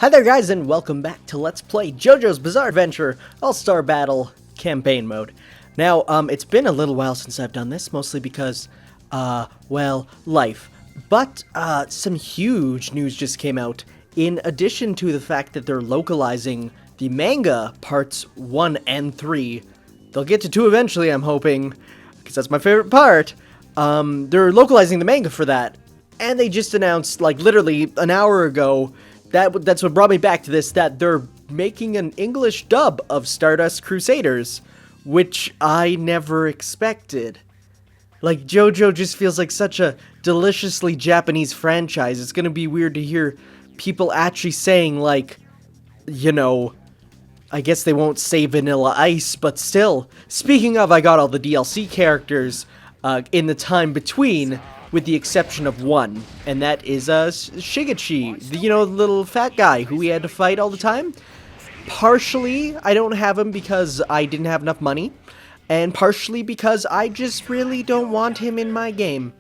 Hi there guys and welcome back to Let's Play JoJo's Bizarre Adventure All-Star Battle Campaign Mode. Now, it's been a little while since I've done this, mostly because, well, life. But, some huge news just came out. In addition to the fact that they're localizing the manga parts 1 and 3, they'll get to 2 eventually, I'm hoping, because that's my favorite part. They're localizing the manga for that, and they just announced, like, literally an hour ago, that's what brought me back to this, that they're making an English dub of Stardust Crusaders, which I never expected. Like, JoJo just feels like such a deliciously Japanese franchise. It's gonna be weird to hear people actually saying, like, you know, I guess they won't say Vanilla Ice, but still. Speaking of, I got all the DLC characters in the time between, with the exception of one, and that is Shiki, you know, the little fat guy who we had to fight all the time. Partially, I don't have him because I didn't have enough money, and partially because I just really don't want him in my game.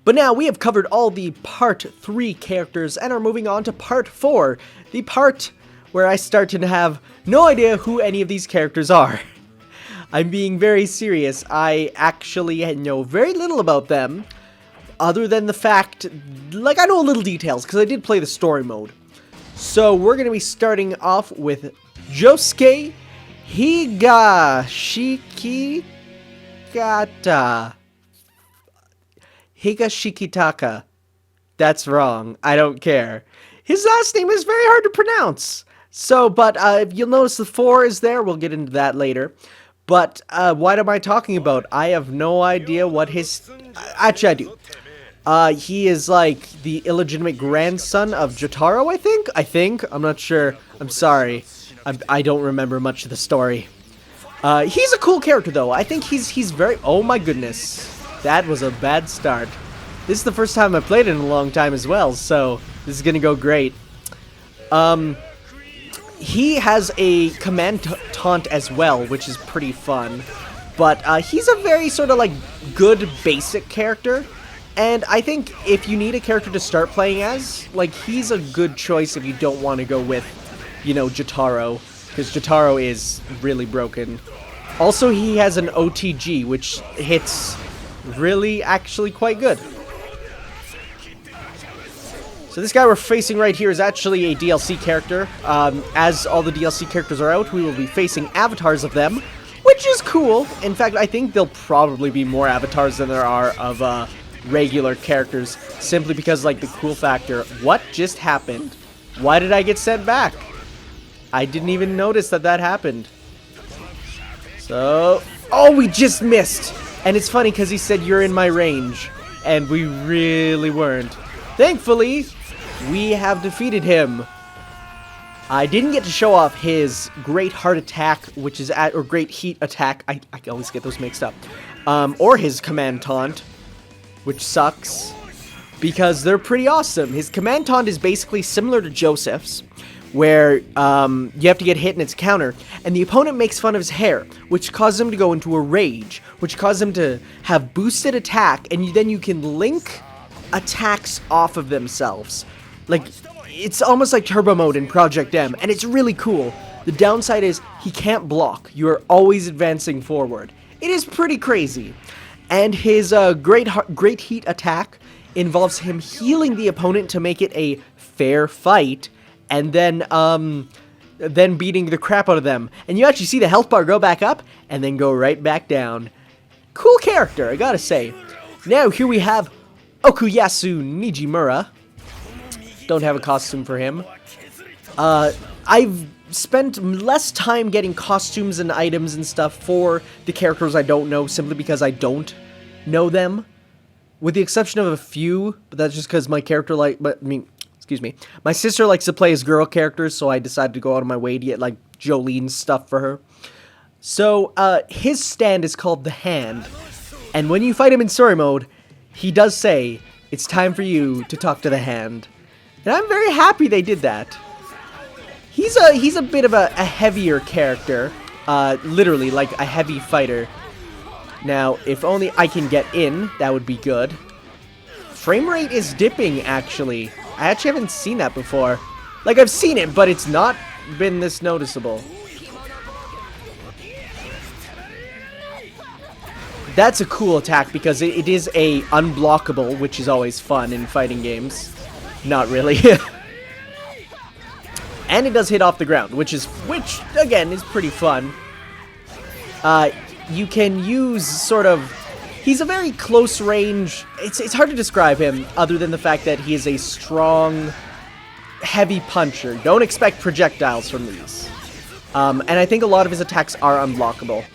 But now we have covered all the Part 3 characters and are moving on to Part 4, the part where I start to have no idea who any of these characters are. I'm being very serious. I actually know very little about them, other than the fact, like, I know little details, because I did play the story mode. So, we're going to be starting off with Josuke Higa Shiki Higa Shikitaka. That's wrong. I don't care. His last name is very hard to pronounce. So, but if you'll notice the 4 is there, we'll get into that later. But, what am I talking about? I have no idea what his... Actually, I do. He is, like, the illegitimate grandson of Jotaro, I think? I'm not sure. I'm sorry. I don't remember much of the story. He's a cool character, though. I think he's very... Oh, my goodness. That was a bad start. This is the first time I've played it in a long time as well, so this is gonna go great. He has a command taunt as well, which is pretty fun. But he's a very sort of like good basic character. And I think if you need a character to start playing as, like, he's a good choice if you don't want to go with, you know, Jotaro. Because Jotaro is really broken. Also, he has an OTG, which hits really actually quite good. So this guy we're facing right here is actually a DLC character. As all the DLC characters are out, we will be facing avatars of them, which is cool. In fact, I think there'll probably be more avatars than there are of regular characters, simply because, like, the cool factor. What just happened? Why did I get sent back? I didn't even notice that happened. So, oh, we just missed. And it's funny because he said you're in my range, and we really weren't. Thankfully, we have defeated him. I didn't get to show off his Great Heart Attack, which is or Great Heat Attack. I always get those mixed up. Or his Command Taunt, which sucks, because they're pretty awesome. His Command Taunt is basically similar to Joseph's, where you have to get hit and it's counter, and the opponent makes fun of his hair, which causes him to go into a rage, which causes him to have boosted attack, and then you can link attacks off of themselves. Like, it's almost like turbo mode in Project M, and it's really cool. The downside is he can't block. You are always advancing forward. It is pretty crazy. And his Great Heat Attack involves him healing the opponent to make it a fair fight, and then beating the crap out of them. And you actually see the health bar go back up, and then go right back down. Cool character, I gotta say. Now, here we have Okuyasu Nijimura. Don't have a costume for him. I've spent less time getting costumes and items and stuff for the characters I don't know, simply because I don't know them. With the exception of a few, but that's just because my character my sister likes to play as girl characters, so I decided to go out of my way to get, like, Jolene's stuff for her. So, his stand is called the Hand, and when you fight him in story mode, he does say, it's time for you to talk to the Hand. And I'm very happy they did that. He's a bit of a heavier character. Literally, like a heavy fighter. Now, if only I can get in, that would be good. Frame rate is dipping, actually. I actually haven't seen that before. Like, I've seen it, but it's not been this noticeable. That's a cool attack because it is a unblockable, which is always fun in fighting games. Not really. And it does hit off the ground, which again is pretty fun. You can use sort of, he's a very close range, it's hard to describe him other than the fact that he is a strong, heavy puncher. Don't expect projectiles from these. And I think a lot of his attacks are unblockable.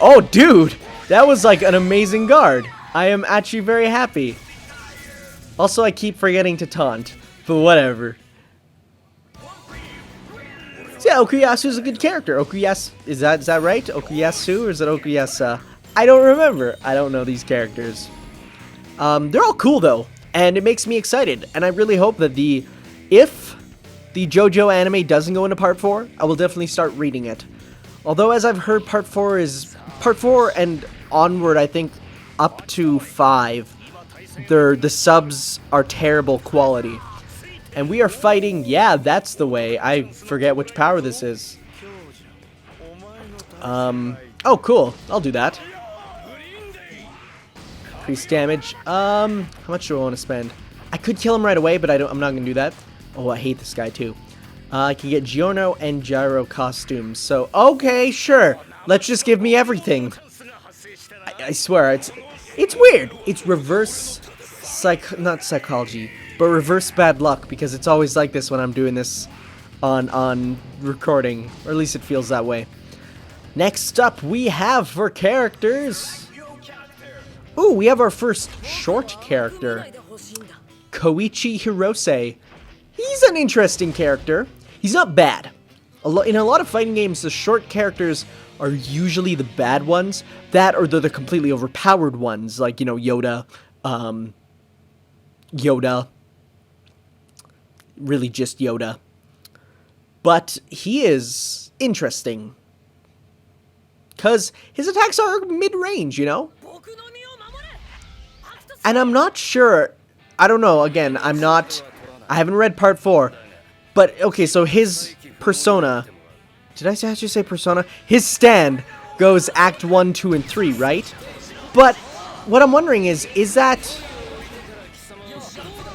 Oh, dude! That was like an amazing guard. I am actually very happy. Also, I keep forgetting to taunt, but whatever. So yeah, Okuyasu is a good character. Okuyasu, is that right? Okuyasu, or is it Okuyasa? I don't remember. I don't know these characters. They're all cool though, and it makes me excited. And I really hope that if the JoJo anime doesn't go into part 4, I will definitely start reading it. Although, as I've heard, part 4 and onward, I think up to 5, the subs are terrible quality. And we are fighting, yeah, that's the way. I forget which power this is. Oh, cool. I'll do that. Increase damage. How much do I want to spend? I could kill him right away, but I'm not going to do that. Oh, I hate this guy, too. I can get Giorno and Gyro costumes. So, okay, sure. Let's just give me everything. I swear, it's weird. It's reverse not psychology, but reverse bad luck, because it's always like this when I'm doing this on recording, or at least it feels that way. Next up, we have for characters. Ooh, we have our first short character, Koichi Hirose. He's an interesting character. He's not bad. In a lot of fighting games, the short characters are usually the bad ones. That, or they're the completely overpowered ones, like, you know, Yoda. Really just Yoda. But he is interesting, because his attacks are mid-range, you know? And I'm not sure, I don't know, again, I haven't read part 4, but, okay, so his persona, did I actually say persona? His stand goes Act 1, 2, and 3, right? But what I'm wondering is that,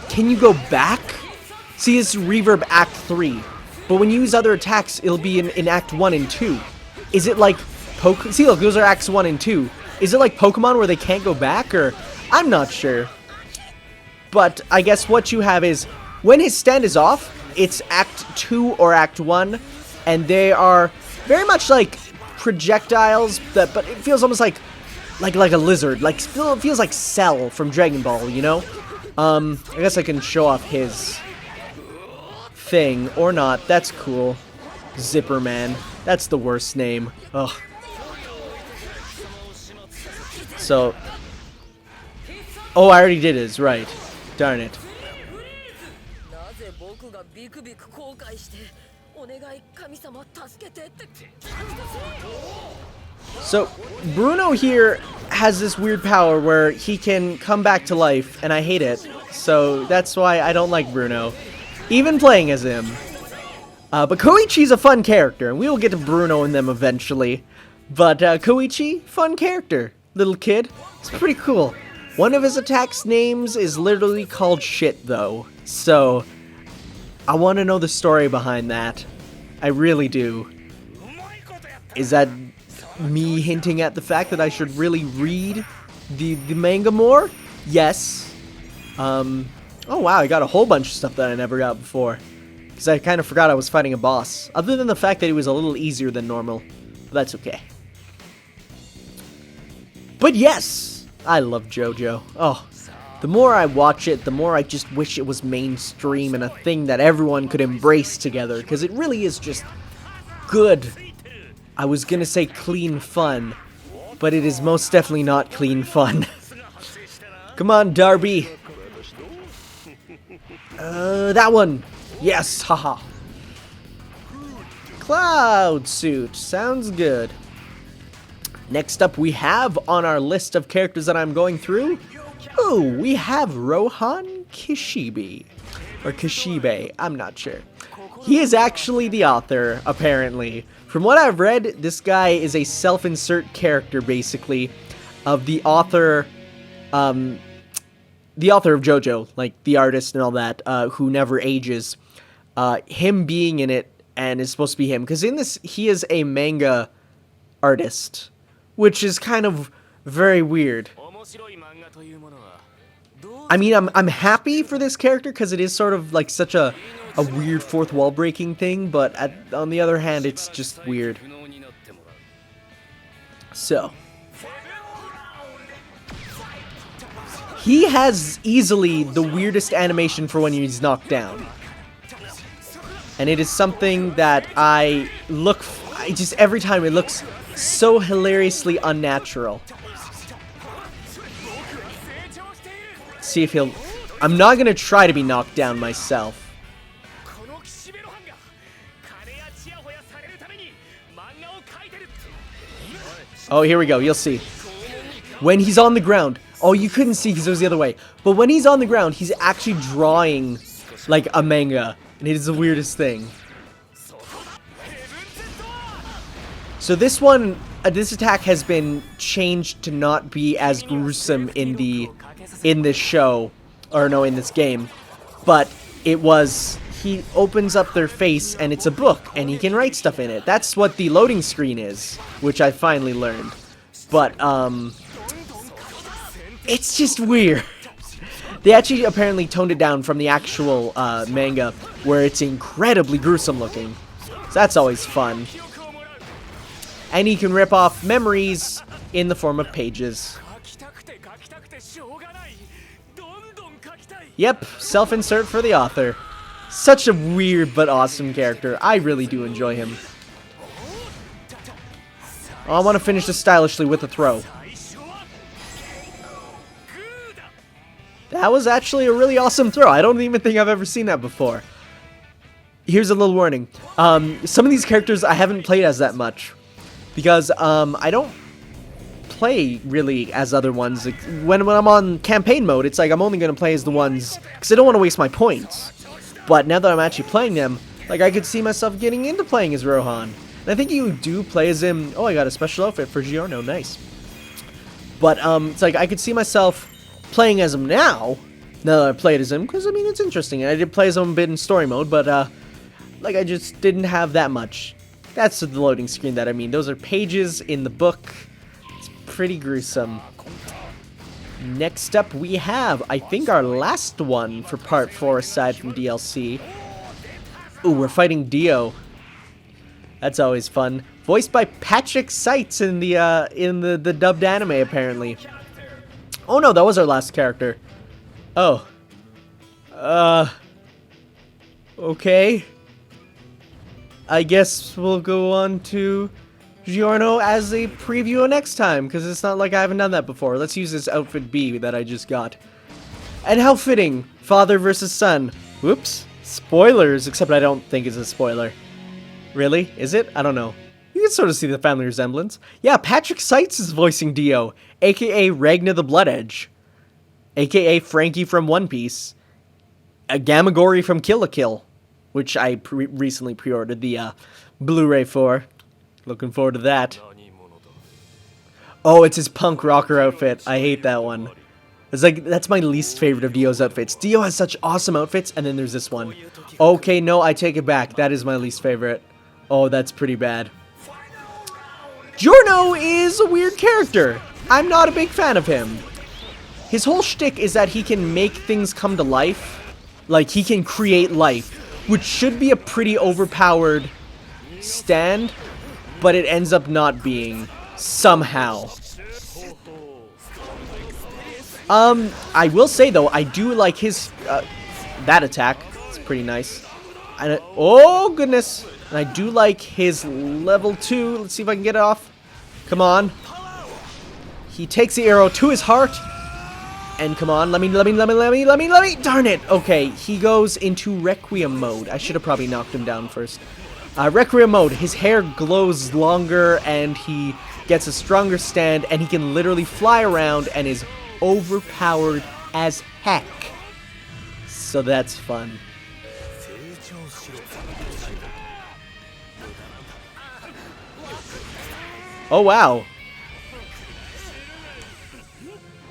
can you go back? See, it's reverb Act 3, but when you use other attacks, it'll be in Act 1 and 2. Is it like see, look, those are Acts 1 and 2. Is it like Pokemon where they can't go back, or? I'm not sure. But I guess what you have is, when his stand is off, it's Act 2 or Act 1, and they are very much like projectiles, but it feels almost like a lizard, like it feels like Cell from Dragon Ball, you know? I guess I can show off his thing, or not. That's cool. Zipper Man. That's the worst name. Ugh. So, oh, I already did his, right. Darn it. So, Bruno here has this weird power where he can come back to life, and I hate it. So, that's why I don't like Bruno, even playing as him. But Koichi's a fun character, and we will get to Bruno and them eventually. But Koichi, fun character. Little kid. It's pretty cool. One of his attacks names is literally called shit, though. So, I want to know the story behind that. I really do. Is that me hinting at the fact that I should really read the manga more? Yes. Oh wow, I got a whole bunch of stuff that I never got before. Because I kind of forgot I was fighting a boss. Other than the fact that he was a little easier than normal. But that's okay. But yes, I love JoJo. Oh, the more I watch it, the more I just wish it was mainstream and a thing that everyone could embrace together. Because it really is just good. I was gonna say clean fun, but it is most definitely not clean fun. Come on, Darby. That one. Yes, haha. Cloud suit. Sounds good. Next up, we have on our list of characters that I'm going through, ooh, we have Rohan Kishibe. or Kishibe, I'm not sure. He is actually the author, apparently. From what I've read, this guy is a self-insert character, basically, of the author of JoJo, like the artist and all that, who never ages. Him being in it, and it's supposed to be him, because in this, he is a manga artist, which is kind of very weird. I mean, I'm happy for this character, because it is sort of like such a weird fourth wall breaking thing, but on the other hand, it's just weird. So, he has easily the weirdest animation for when he's knocked down. And it is something that just every time it looks so hilariously unnatural. See if he'll... I'm not going to try to be knocked down myself. Oh, here we go. You'll see. When he's on the ground... Oh, you couldn't see because it was the other way. But when he's on the ground, he's actually drawing like a manga. And it is the weirdest thing. So this one, this attack has been changed to not be as gruesome in this show. Or no, in this game. But it was... He opens up their face and it's a book. And he can write stuff in it. That's what the loading screen is. Which I finally learned. But, it's just weird. They actually apparently toned it down from the actual manga, where it's incredibly gruesome looking. So that's always fun. And he can rip off memories in the form of pages. Yep, self-insert for the author. Such a weird but awesome character. I really do enjoy him. Oh, I want to finish this stylishly with a throw. That was actually a really awesome throw. I don't even think I've ever seen that before. Here's a little warning. Some of these characters I haven't played as that much. Because I don't play really as other ones. Like, when I'm on campaign mode, it's like I'm only going to play as the ones... Because I don't want to waste my points. But now that I'm actually playing them, like I could see myself getting into playing as Rohan. And I think you do play as him... Oh, I got a special outfit for Giorno. Nice. But it's like I could see myself... playing as him now that I played as him, because I mean it's interesting. I did play as him a bit in story mode, but like I just didn't have that much. That's the loading screen that I mean. Those are pages in the book. It's pretty gruesome. Next up we have, I think, our last one for part 4 aside from DLC. Ooh, we're fighting Dio. That's always fun. Voiced by Patrick Seitz in the dubbed anime apparently. Oh no, that was our last character. Oh. Okay. I guess we'll go on to Giorno as a preview next time, because it's not like I haven't done that before. Let's use this outfit B that I just got. And how fitting, father versus son. Whoops. Spoilers, except I don't think it's a spoiler. Really? Is it? I don't know. You can sort of see the family resemblance. Yeah, Patrick Seitz is voicing Dio, aka Ragna the Blood Edge, aka Frankie from One Piece, a Gamagori from Kill la Kill, which I recently pre-ordered the Blu-ray for. Looking forward to that. Oh, it's his punk rocker outfit. I hate that one. It's like, that's my least favorite of Dio's outfits. Dio has such awesome outfits, and then there's this one. Okay, no, I take it back. That is my least favorite. Oh, that's pretty bad. Giorno is a weird character. I'm not a big fan of him. His whole shtick is that he can make things come to life. Like, he can create life, which should be a pretty overpowered stand, but it ends up not being, somehow. I will say, though, I do like his, that attack. It's pretty nice. And oh, goodness. And I do like his level 2. Let's see if I can get it off. Come on. He takes the arrow to his heart. And come on, let me. Darn it. Okay, he goes into Requiem mode. I should have probably knocked him down first. Requiem mode. His hair glows longer and he gets a stronger stand and he can literally fly around and is overpowered as heck. So that's fun. Oh, wow.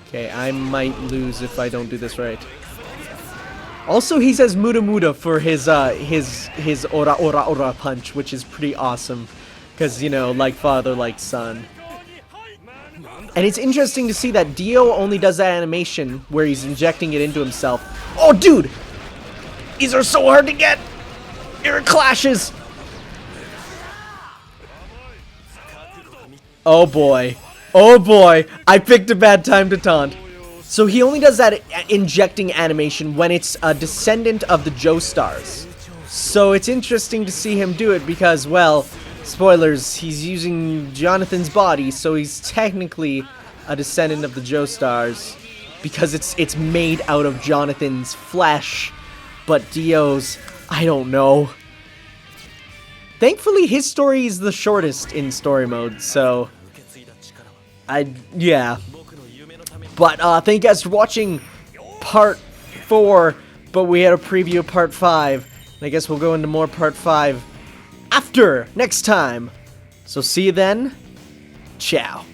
Okay, I might lose if I don't do this right. Also, he says Muda Muda for his Ora Ora Ora punch, which is pretty awesome. Because, you know, like father, like son. And it's interesting to see that Dio only does that animation where he's injecting it into himself. Oh, dude! These are so hard to get! Here it clashes! Oh boy. Oh boy. I picked a bad time to taunt. So he only does that injecting animation when it's a descendant of the Joestars. So it's interesting to see him do it because, well, spoilers, he's using Jonathan's body, so he's technically a descendant of the Joestars because it's made out of Jonathan's flesh. But Dio's, I don't know. Thankfully, his story is the shortest in story mode, so yeah. But thank you guys for watching part 4, but we had a preview of part 5. And I guess we'll go into more part 5 after next time. So see you then. Ciao.